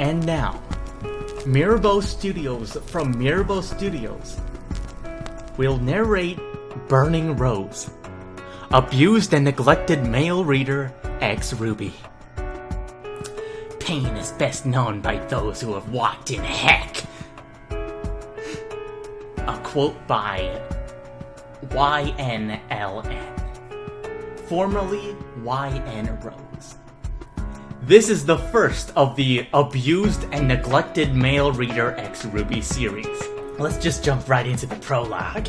And now, Moroboshi Studios from Moroboshi Studios will narrate Burning Rose, Abused and Neglected Male Reader RWBY. Pain is best known by those who have walked in heck. A quote by YNLN, formerly YN Rose. This is the first of the Abused and Neglected Male Reader RWBY series. Let's just jump right into the prologue.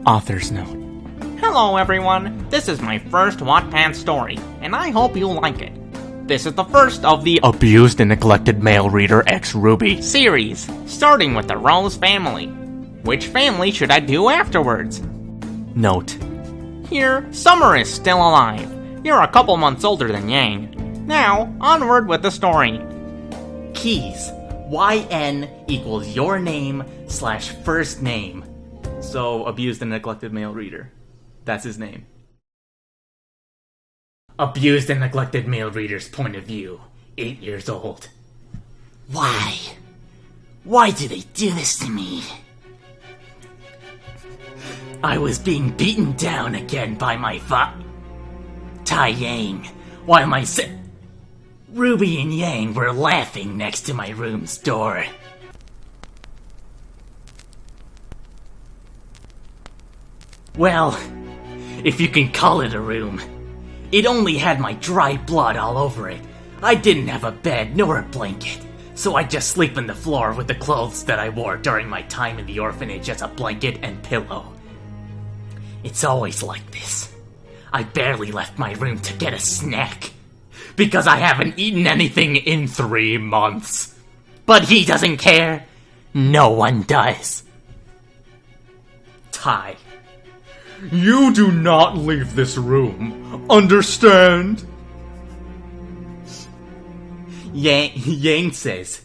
Author's note. Hello everyone, this is my first Wattpad story, and I hope you like it. This is the first of the Abused and Neglected Male Reader RWBY series, starting with the Rose family. Which family should I do afterwards? Note. Here, Summer is still alive. You're a couple months older than Yang. Now, onward with the story. Keys. YN equals your name / first name. So, Abused and Neglected Male Reader. That's his name. Abused and Neglected Male Reader's point of view. 8 years old. Why? Why do they do this to me? I was being beaten down again by my Tai Yang, while my Ruby and Yang were laughing next to my room's door. Well, if you can call it a room. It only had my dry blood all over it. I didn't have a bed nor a blanket, so I just sleep on the floor with the clothes that I wore during my time in the orphanage as a blanket and pillow. It's always like this. I barely left my room to get a snack, because I haven't eaten anything in 3 months. But he doesn't care. No one does. Tai. You do not leave this room. Understand? Yang says,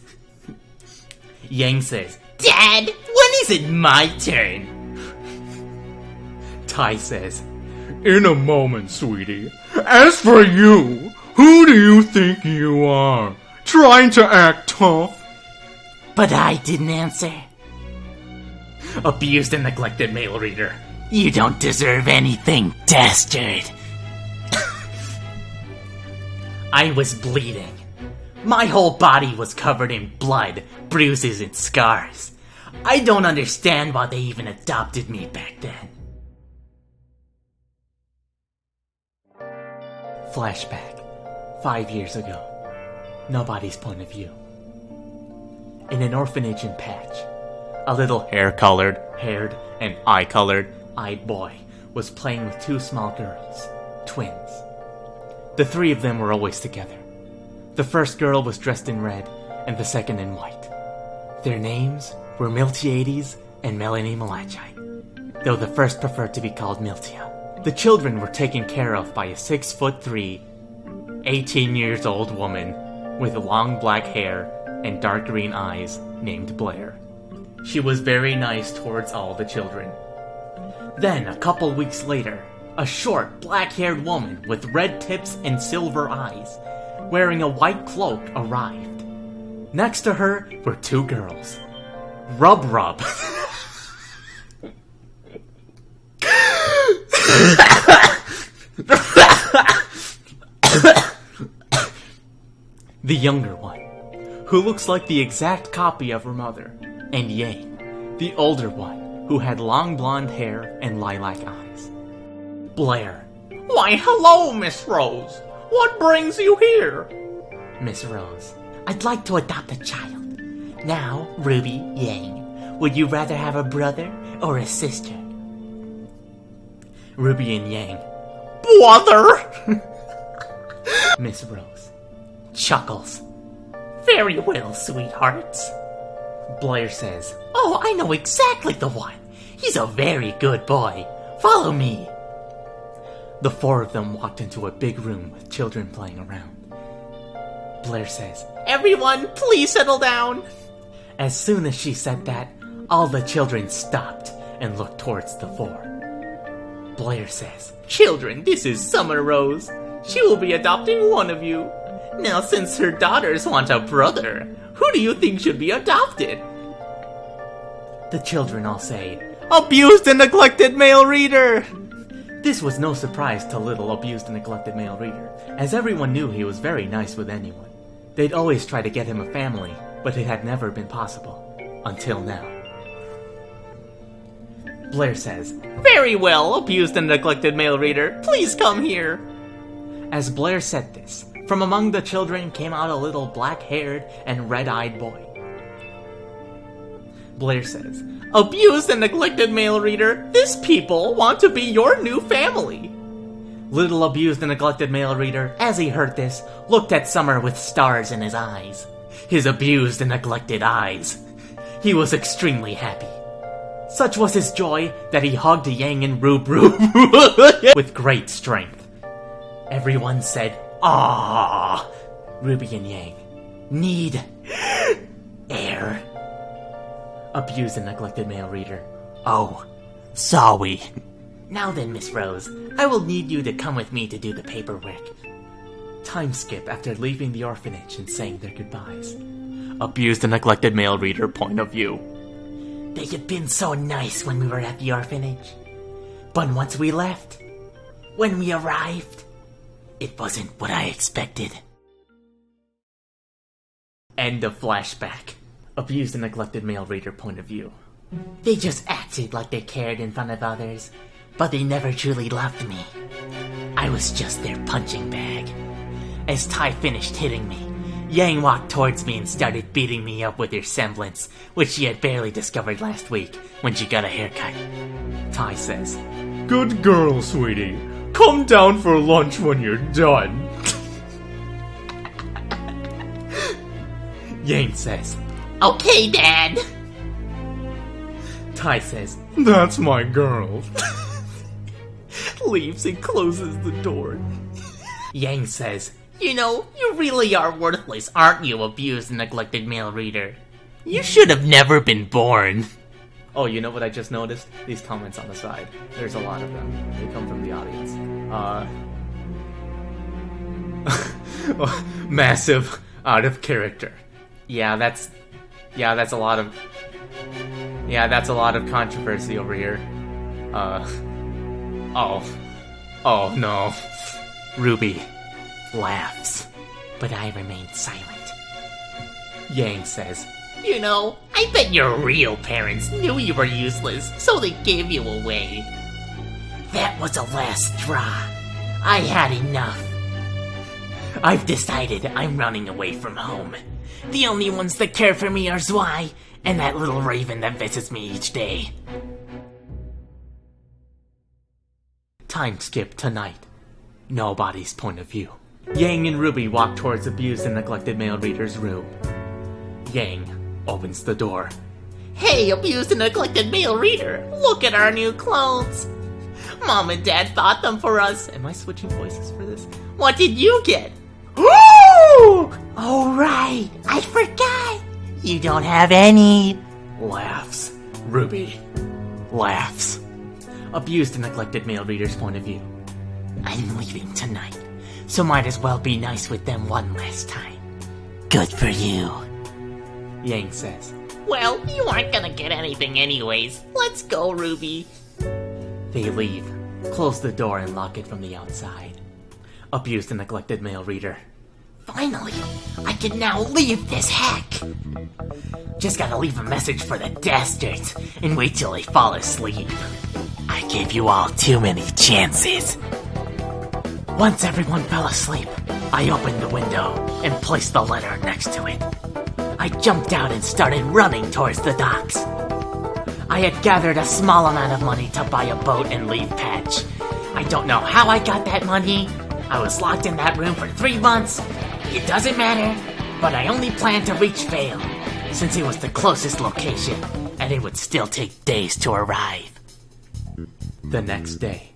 Dad, when is it my turn? Tai says, in a moment, sweetie. As for you, who do you think you are? Trying to act tough? But I didn't answer. Abused and Neglected Male Reader. You don't deserve anything, dastard. I was bleeding. My whole body was covered in blood, bruises, and scars. I don't understand why they even adopted me back then. Flashback. 5 years ago. Nobody's point of view. In an orphanage in Patch, a little haired, and eye-eyed boy was playing with 2 small girls, twins. The 3 of them were always together. The first girl was dressed in red, and the second in white. Their names were Miltiades and Melanie Malachi, though the first preferred to be called Miltia. The children were taken care of by a 6'3", 18 years old woman with long black hair and dark green eyes named Blair. She was very nice towards all the children. Then, a couple weeks later, a short, black-haired woman with red tips and silver eyes, wearing a white cloak, arrived. Next to her were 2 girls. Rub. The younger one, who looks like the exact copy of her mother, and Yang, the older one, who had long blonde hair and lilac eyes. Blair. Why, hello, Miss Rose. What brings you here? Miss Rose. I'd like to adopt a child. Now, Ruby, Yang, would you rather have a brother or a sister? Ruby and Yang. Brother! Miss Rose. Chuckles. Very well, sweethearts. Blair says, Oh, I know exactly the one. He's a very good boy. Follow me! The four of them walked into a big room with children playing around. Blair says, Everyone, please settle down. as soon as she said that, all the children stopped and looked towards the four. Blair says, Children, this is Summer Rose. She will be adopting one of you. Now, since her daughters want a brother, who do you think should be adopted? the children all say, Abused and neglected male reader! This was no surprise to little abused and neglected male reader, as everyone knew he was very nice with anyone. They'd always try to get him a family, but it had never been possible. Until now. Blair says, Very well, abused and neglected male reader, please come here. As Blair said this, from among the children came out a little black-haired and red-eyed boy. Blair says, Abused and neglected male reader, these people want to be your new family. Little abused and neglected male reader, as he heard this, looked at Summer with stars in his eyes. His abused and neglected eyes. He was extremely happy. Such was his joy that he hugged Yang and RWBY with great strength. Everyone said, "Ah!" Ruby and Yang need air. Abused and neglected male reader. Oh, sorry. Now then, Miss Rose, I will need you to come with me to do the paperwork. Time skip after leaving the orphanage and saying their goodbyes. Abused and neglected male reader point of view. They had been so nice when we were at the orphanage. But once we left, when we arrived, it wasn't what I expected. End of flashback. Abused and neglected male reader point of view. They just acted like they cared in front of others, but they never truly loved me. I was just their punching bag. As Ty finished hitting me, Yang walked towards me and started beating me up with her semblance, which she had barely discovered last week when she got a haircut. Ty says, Good girl, sweetie. Come down for lunch when you're done. Yang says, Okay, Dad. Ty says, That's my girl. leaves and closes the door. Yang says, You know, you really are worthless, aren't you, abused and neglected male reader? You should have never been born. Oh, you know what I just noticed? These comments on the side. There's a lot of them. They come from the audience. Massive out of character. That's a lot of controversy over here. Oh no. Ruby laughs, but I remain silent. Yang says, You know, I bet your real parents knew you were useless, so they gave you away. That was the last straw. I had enough. I've decided I'm running away from home. The only ones that care for me are Zwei and that little raven that visits me each day. Time skip tonight. Nobody's point of view. Yang and Ruby walk towards abused and neglected male reader's room. Yang opens the door. Hey, abused and neglected male reader, look at our new clothes. Mom and Dad thought them for us. Am I switching voices for this? What did you get? Woo! Oh right, I forgot. You don't have any. Laughs. Ruby laughs. Abused and neglected male reader's point of view. I'm leaving tonight, so might as well be nice with them one last time. Good for you. Yang says, Well, you aren't gonna get anything anyways. Let's go, Ruby. They leave, close the door and lock it from the outside. Abused and neglected male reader. Finally, I can now leave this hack. Just gotta leave a message for the dastards and wait till they fall asleep. I gave you all too many chances. Once everyone fell asleep, I opened the window and placed the letter next to it. I jumped out and started running towards the docks. I had gathered a small amount of money to buy a boat and leave Patch. I don't know how I got that money. I was locked in that room for 3 months. It doesn't matter, but I only planned to reach Vale, since it was the closest location, and it would still take days to arrive. The next day,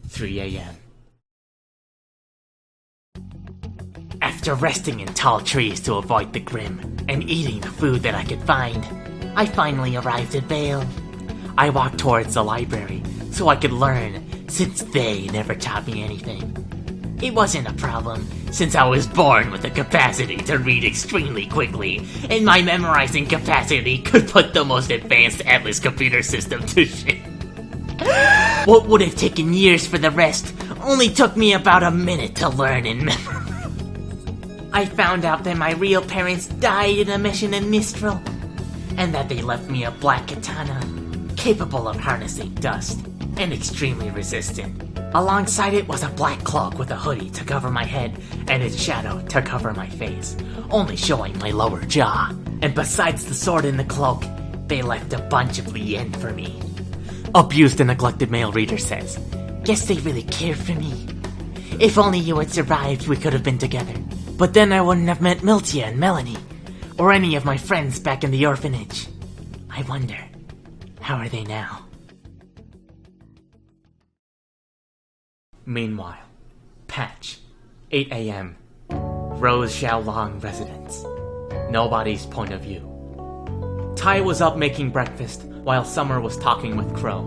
3 a.m. After resting in tall trees to avoid the grim and eating the food that I could find, I finally arrived at Vale. I walked towards the library so I could learn, since they never taught me anything. It wasn't a problem, since I was born with the capacity to read extremely quickly, and my memorizing capacity could put the most advanced Atlas computer system to shit. What would have taken years for the rest only took me about a minute to learn and memorize. I found out that my real parents died in a mission in Mistral, and that they left me a black katana, capable of harnessing dust, and extremely resistant. Alongside it was a black cloak with a hoodie to cover my head, and its shadow to cover my face, only showing my lower jaw. And besides the sword and the cloak, they left a bunch of lien for me. Abused and neglected male reader says, "Guess they really cared for me. If only you had survived, we could have been together. But then I wouldn't have met Miltia and Melanie, or any of my friends back in the orphanage. I wonder, how are they now?" Meanwhile, Patch, 8 a.m. Rose Xiaolong residence. Nobody's point of view. Tai was up making breakfast while Summer was talking with Crow,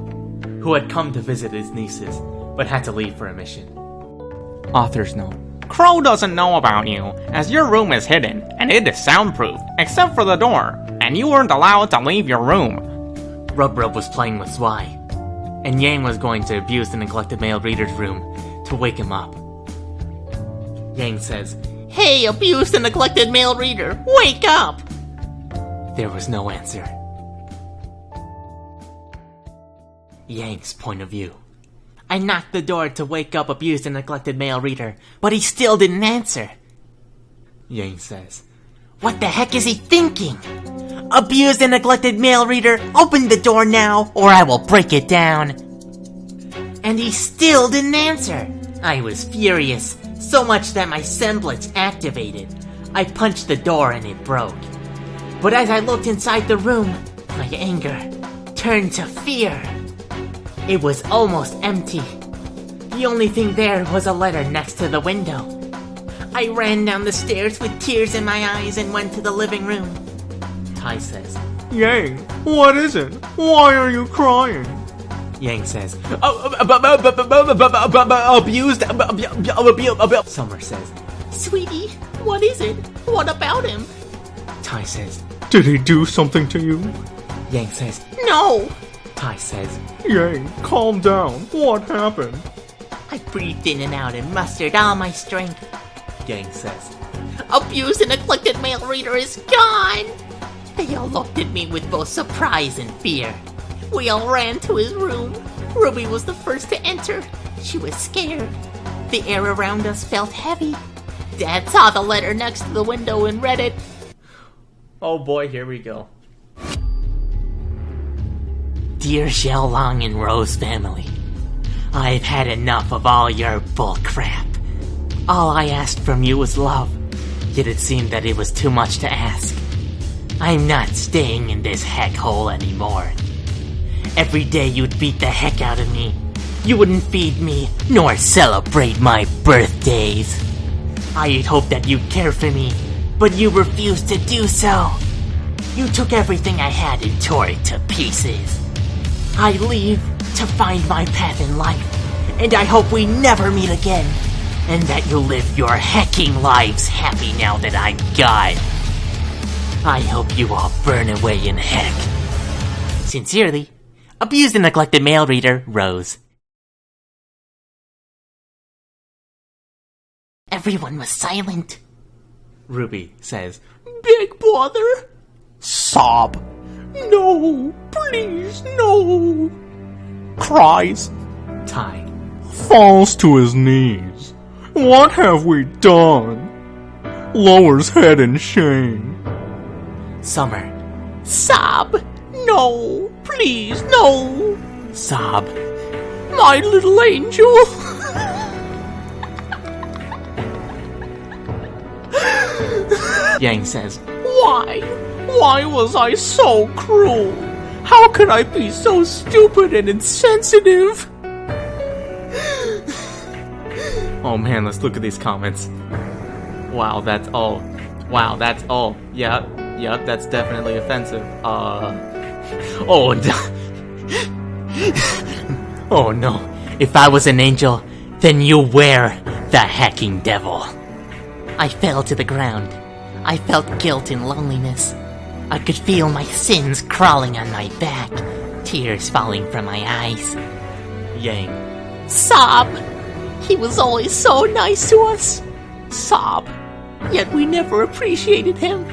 who had come to visit his nieces, but had to leave for a mission. Author's note. Crow doesn't know about you, as your room is hidden, and it is soundproof, except for the door, and you weren't allowed to leave your room. Rub was playing with Zwei, and Yang was going to abuse the neglected male reader's room to wake him up. Yang says, Hey, abused and neglected male reader, wake up! There was no answer. Yang's point of view. I knocked the door to wake up abused and neglected male reader, but he still didn't answer. Yang says, What the heck is he thinking? Abused and neglected male reader, open the door now, or I will break it down. And he still didn't answer. I was furious, so much that my semblance activated. I punched the door and it broke. But as I looked inside the room, my anger turned to fear. It was almost empty. The only thing there was a letter next to the window. I ran down the stairs with tears in my eyes and went to the living room. Tai says, Yang, what is it? Why are you crying? Yang says, abused. Summer says, Sweetie, what is it? What about him? Tai says, Did he do something to you? Yang says, No! Tai says, Yang, calm down. What happened? I breathed in and out and mustered all my strength. Yang says, Abused and neglected male reader is gone! They all looked at me with both surprise and fear. We all ran to his room. Ruby was the first to enter. She was scared. The air around us felt heavy. Dad saw the letter next to the window and read it. oh boy, here we go. Dear Xiaolong and Rose family, I've had enough of all your bullcrap. All I asked from you was love, yet it seemed that it was too much to ask. I'm not staying in this heck hole anymore. Every day you'd beat the heck out of me. You wouldn't feed me, nor celebrate my birthdays. I had hoped that you'd care for me, but you refused to do so. You took everything I had and tore it to pieces. I leave to find my path in life, and I hope we never meet again, and that you live your hecking lives happy now that I'm gone. I hope you all burn away in heck. Sincerely, abused and neglected male reader, Rose. Everyone was silent. Ruby says, Big brother? Sob. No, please, no. Cries. Tai, Falls to his knees. What have we done? Lowers head in shame. Summer. Sob. No, please, no. Sob. My little angel. Yang says, Why? Why was I so cruel? How could I be so stupid and insensitive? Oh man, let's look at these comments. Wow, that's all. Wow, that's all. Yep, that's definitely offensive. Oh no. Oh no. If I was an angel, then you were the hacking devil. I fell to the ground. I felt guilt and loneliness. I could feel my sins crawling on my back, tears falling from my eyes. Yang. Sob! He was always so nice to us. Sob. Yet we never appreciated him.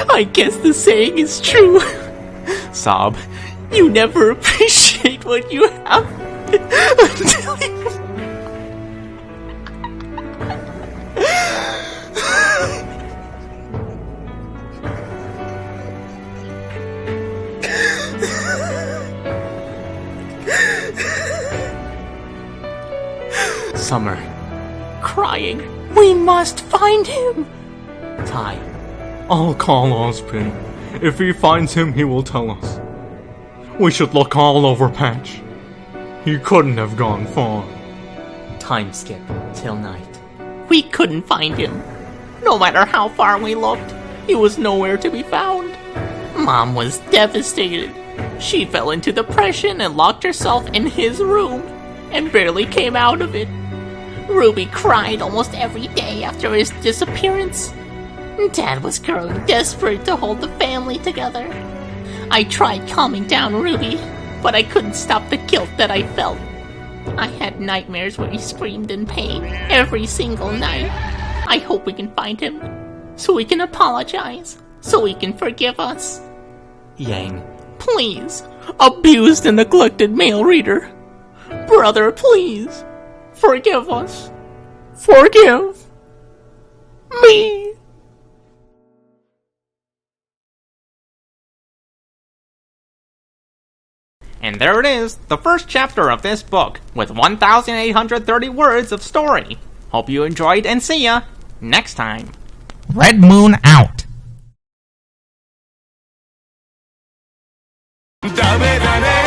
I guess the saying is true. Sob. You never appreciate what you have until you... Summer. Crying. We must find him. Tai. I'll call Ozpin. If he finds him, he will tell us. We should look all over Patch. He couldn't have gone far. Time skip till night. We couldn't find him. No matter how far we looked, he was nowhere to be found. Mom was devastated. She fell into depression and locked herself in his room and barely came out of it. Ruby cried almost every day after his disappearance. Dad was growing desperate to hold the family together. I tried calming down Ruby, but I couldn't stop the guilt that I felt. I had nightmares where he screamed in pain every single night. I hope we can find him, so we can apologize, so he can forgive us. Yang. Please, abused and neglected male reader. Brother, please, forgive us. Forgive me. And there it is, the first chapter of this book, with 1,830 words of story. Hope you enjoyed, and see ya next time. Red Moon out. ダメだね